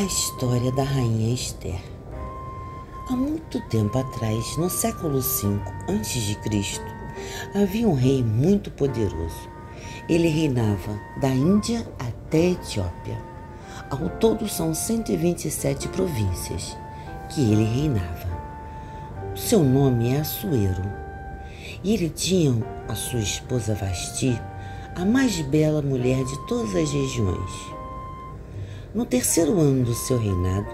História da Rainha Esther. Há muito tempo atrás, no século V a.C., havia um rei muito poderoso. Ele reinava da Índia até a Etiópia. Ao todo são 127 províncias que ele reinava. O seu nome é Assuero. E ele tinha a sua esposa Vasti, a mais bela mulher de todas as regiões. No terceiro ano do seu reinado,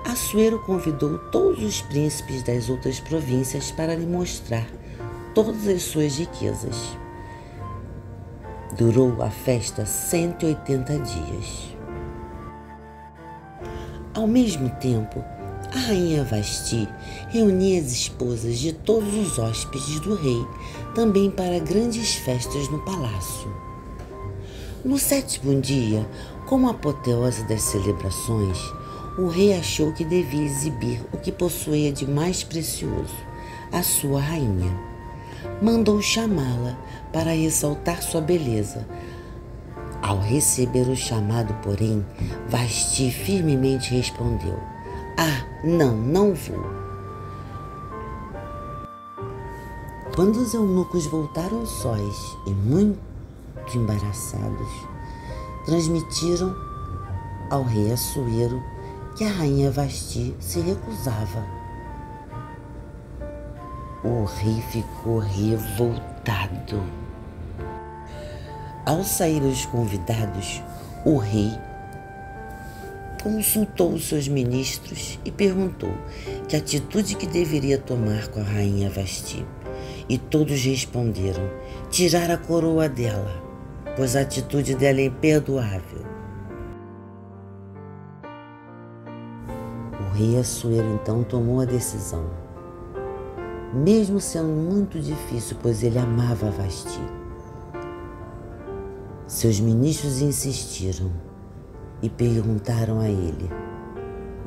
Assuero convidou todos os príncipes das outras províncias para lhe mostrar todas as suas riquezas. Durou a festa 180 dias. Ao mesmo tempo, a rainha Vasti reunia as esposas de todos os hóspedes do rei, também para grandes festas no palácio. No sétimo dia, como apoteose das celebrações, o rei achou que devia exibir o que possuía de mais precioso, a sua rainha. Mandou chamá-la para ressaltar sua beleza. Ao receber o chamado, porém, Vasti firmemente respondeu: não vou. Quando os eunucos voltaram sós e muito embaraçados, transmitiram ao rei Assuero que a rainha Vasti se recusava. O rei ficou revoltado. Ao sair os convidados, o rei consultou os seus ministros e perguntou que atitude que deveria tomar com a rainha Vasti. E todos responderam: tirar a coroa dela, pois a atitude dela é imperdoável. O rei Assuero então tomou a decisão, mesmo sendo muito difícil, pois ele amava a Vasti. Seus ministros insistiram e perguntaram a ele: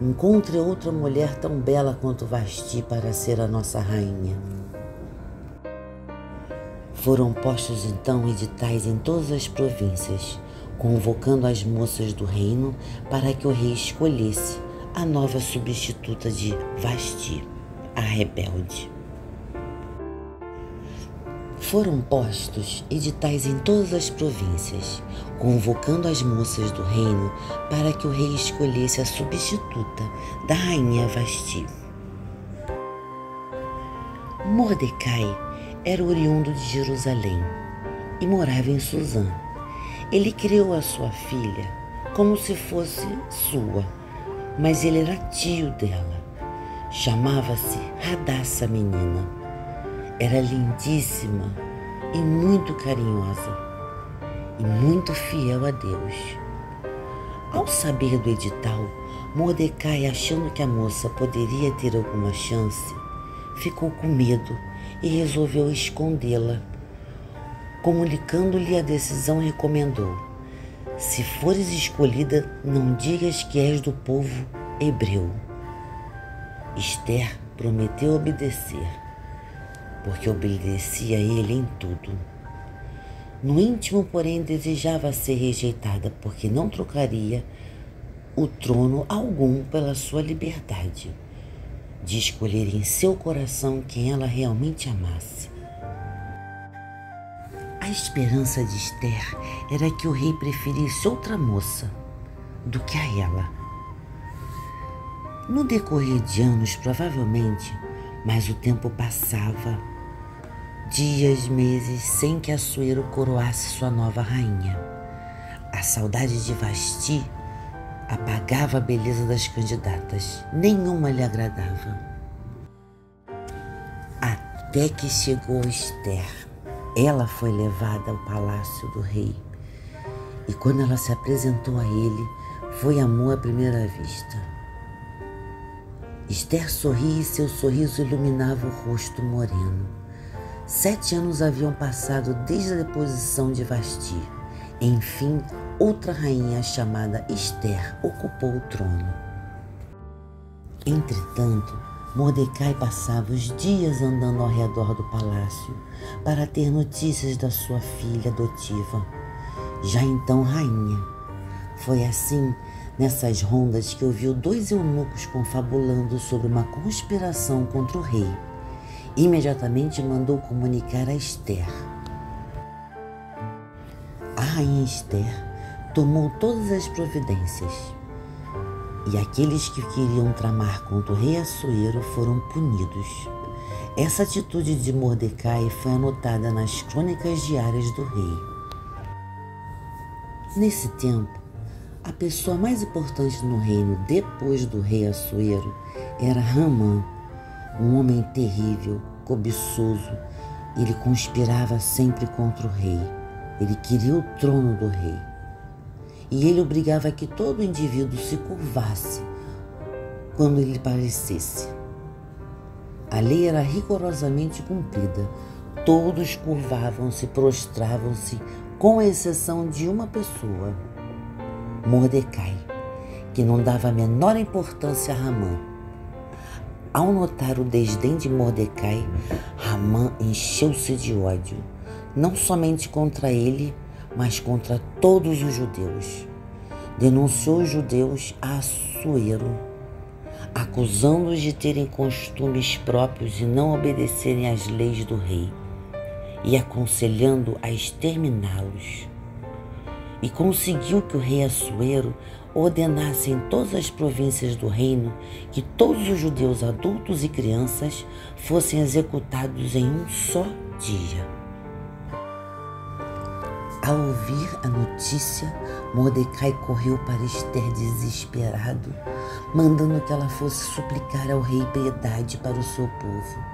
encontre outra mulher tão bela quanto Vasti para ser a nossa rainha. Foram postos então editais em todas as províncias, convocando as moças do reino para que o rei escolhesse a nova substituta de Vasti, a rebelde. Foram postos editais em todas as províncias, convocando as moças do reino para que o rei escolhesse a substituta da rainha Vasti. Mordecai era oriundo de Jerusalém e morava em Susã. Ele criou a sua filha como se fosse sua, mas ele era tio dela. Chamava-se Radassa menina. Era lindíssima e muito carinhosa e muito fiel a Deus. Ao saber do edital, Mordecai, achando que a moça poderia ter alguma chance, ficou com medo e resolveu escondê-la. Comunicando-lhe a decisão, recomendou: se fores escolhida, não digas que és do povo hebreu. Esther prometeu obedecer, porque obedecia a ele em tudo. No íntimo, porém, desejava ser rejeitada, porque não trocaria o trono algum pela sua liberdade de escolher em seu coração quem ela realmente amasse. A esperança de Esther era que o rei preferisse outra moça do que a ela. No decorrer de anos, provavelmente, mas o tempo passava, dias, meses, sem que Assuero coroasse sua nova rainha. A saudade de Vasti apagava a beleza das candidatas, nenhuma lhe agradava. Até que chegou Esther. Ela foi levada ao palácio do rei, e quando ela se apresentou a ele, foi amor à primeira vista. Esther sorria e seu sorriso iluminava o rosto moreno. 7 anos haviam passado desde a deposição de Vasti. Enfim, outra rainha chamada Esther ocupou o trono. Entretanto, Mordecai passava os dias andando ao redor do palácio para ter notícias da sua filha adotiva, já então rainha. Foi assim nessas rondas que ouviu dois eunucos confabulando sobre uma conspiração contra o rei. Imediatamente mandou comunicar a Esther. A rainha Esther tomou todas as providências, e aqueles que queriam tramar contra o rei Assuero foram punidos. Essa atitude de Mordecai foi anotada nas crônicas diárias do rei. Nesse tempo, a pessoa mais importante no reino depois do rei Assuero era Hamã, um homem terrível, cobiçoso. Ele conspirava sempre contra o rei. Ele queria o trono do rei. E ele obrigava que todo indivíduo se curvasse quando lhe parecesse. A lei era rigorosamente cumprida. Todos curvavam-se, prostravam-se, com exceção de uma pessoa, Mordecai, que não dava a menor importância a Hamã. Ao notar o desdém de Mordecai, Hamã encheu-se de ódio, não somente contra ele, mas contra todos os judeus. Denunciou os judeus a Assuero, acusando-os de terem costumes próprios e não obedecerem às leis do rei, e aconselhando a exterminá-los. E conseguiu que o rei Assuero ordenasse em todas as províncias do reino que todos os judeus adultos e crianças fossem executados em um só dia. Ao ouvir a notícia, Mordecai correu para Esther desesperado, mandando que ela fosse suplicar ao rei piedade para o seu povo.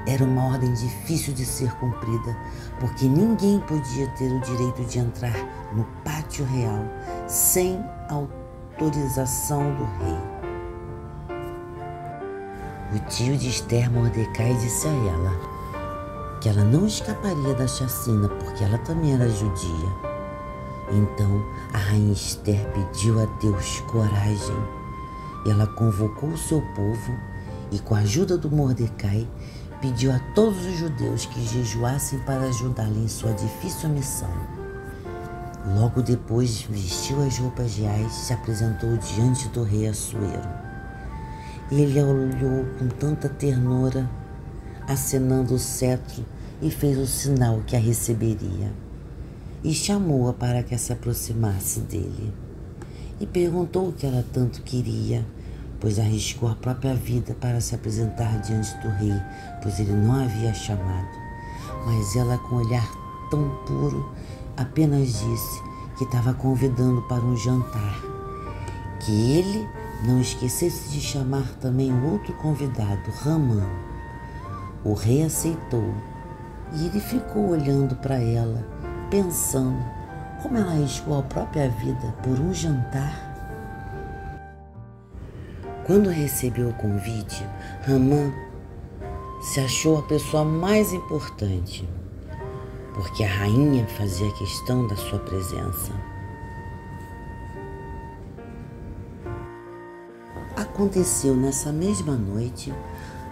Era uma ordem difícil de ser cumprida, porque ninguém podia ter o direito de entrar no pátio real sem autorização do rei. O tio de Esther, Mordecai, disse a ela que ela não escaparia da chacina, porque ela também era judia. Então a rainha Esther pediu a Deus coragem. Ela convocou o seu povo e, com a ajuda do Mordecai, pediu a todos os judeus que jejuassem para ajudá-la em sua difícil missão. Logo depois, vestiu as roupas reais e se apresentou diante do rei Assuero. Ele a olhou com tanta ternura, acenando o cetro, e fez o sinal que a receberia. E chamou-a para que se aproximasse dele. E perguntou o que ela tanto queria, pois arriscou a própria vida para se apresentar diante do rei, pois ele não a havia chamado. Mas ela, com um olhar tão puro, apenas disse que estava convidando para um jantar, que ele não esquecesse de chamar também o outro convidado, Hamã. O rei aceitou e ele ficou olhando para ela, pensando como ela arriscou a própria vida por um jantar. Quando recebeu o convite, Hamã se achou a pessoa mais importante, porque a rainha fazia questão da sua presença. Aconteceu nessa mesma noite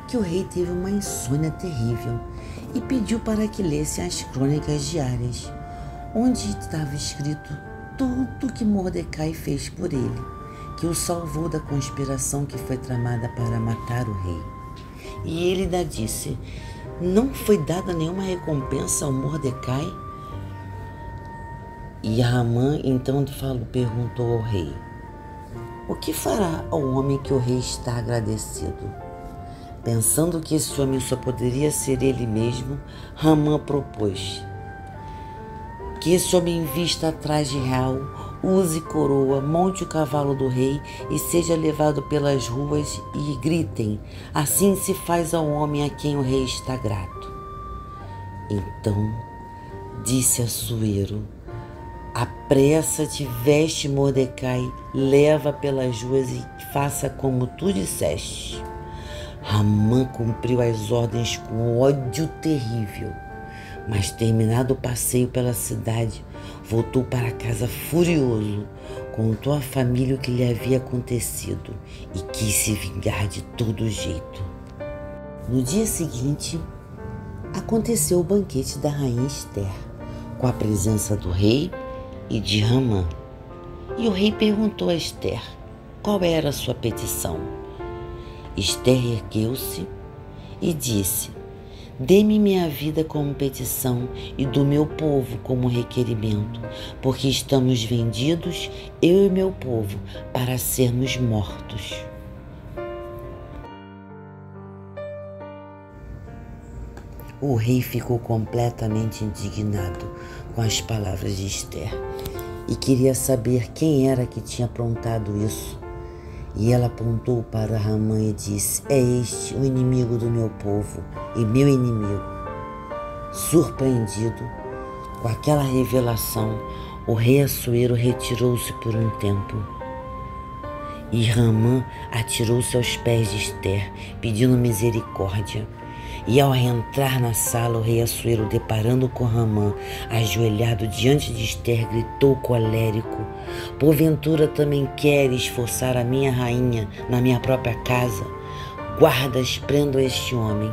que o rei teve uma insônia terrível e pediu para que lesse as crônicas diárias, onde estava escrito tudo o que Mordecai fez por ele, que o salvou da conspiração que foi tramada para matar o rei. E ele ainda disse: não foi dada nenhuma recompensa ao Mordecai? E Hamã então perguntou ao rei: o que fará ao homem que o rei está agradecido? Pensando que esse homem só poderia ser ele mesmo, Hamã propôs que esse homem vista a traje real, use coroa, monte o cavalo do rei e seja levado pelas ruas e gritem: assim se faz ao homem a quem o rei está grato. Então disse Assuero: apressa-te, veste Mordecai, leva pelas ruas e faça como tu disseste. Hamã cumpriu as ordens com ódio terrível, mas terminado o passeio pela cidade, voltou para casa furioso, contou à família o que lhe havia acontecido e quis se vingar de todo jeito. No dia seguinte, aconteceu o banquete da rainha Esther, com a presença do rei e de Hamã. E o rei perguntou a Ester qual era a sua petição. Ester ergueu-se e disse: dê-me minha vida como petição e do meu povo como requerimento, porque estamos vendidos, eu e meu povo, para sermos mortos. O rei ficou completamente indignado com as palavras de Ester e queria saber quem era que tinha aprontado isso. E ela apontou para Haman e disse: é este o inimigo do meu povo e meu inimigo. Surpreendido com aquela revelação, o rei Assuero retirou-se por um tempo. E Haman atirou-se aos pés de Ester, pedindo misericórdia. E ao entrar na sala, o rei Assuero, deparando com Haman, ajoelhado diante de Ester, gritou colérico: porventura também queres forçar a minha rainha na minha própria casa? Guardas prendam este homem.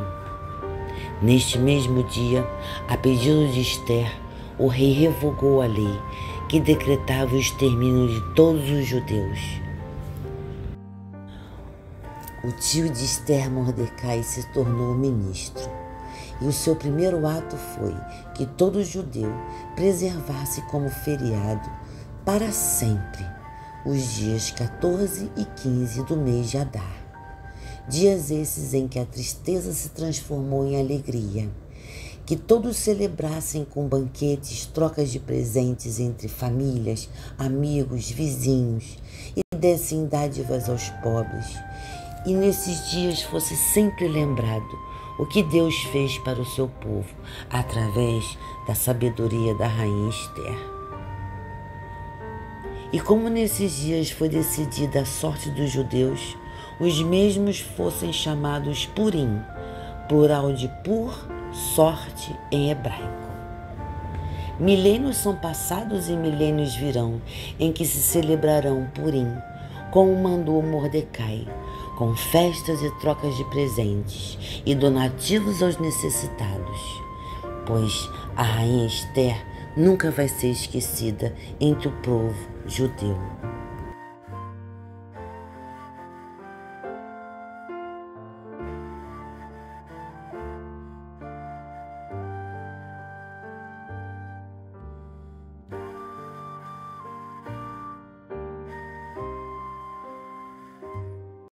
Neste mesmo dia, a pedido de Ester, o rei revogou a lei que decretava o extermínio de todos os judeus. O tio de Ester, Mordecai, se tornou ministro, e o seu primeiro ato foi que todo judeu preservasse como feriado para sempre os dias 14 e 15 do mês de Adar, dias esses em que a tristeza se transformou em alegria, que todos celebrassem com banquetes, trocas de presentes entre famílias, amigos, vizinhos, e dessem dádivas aos pobres. E nesses dias fosse sempre lembrado o que Deus fez para o seu povo através da sabedoria da rainha Ester. E como nesses dias foi decidida a sorte dos judeus, os mesmos fossem chamados Purim, plural de pur, sorte em hebraico. Milênios são passados e milênios virão, em que se celebrarão Purim, como mandou Mordecai, com festas e trocas de presentes e donativos aos necessitados, pois a rainha Ester nunca vai ser esquecida entre o povo judeu.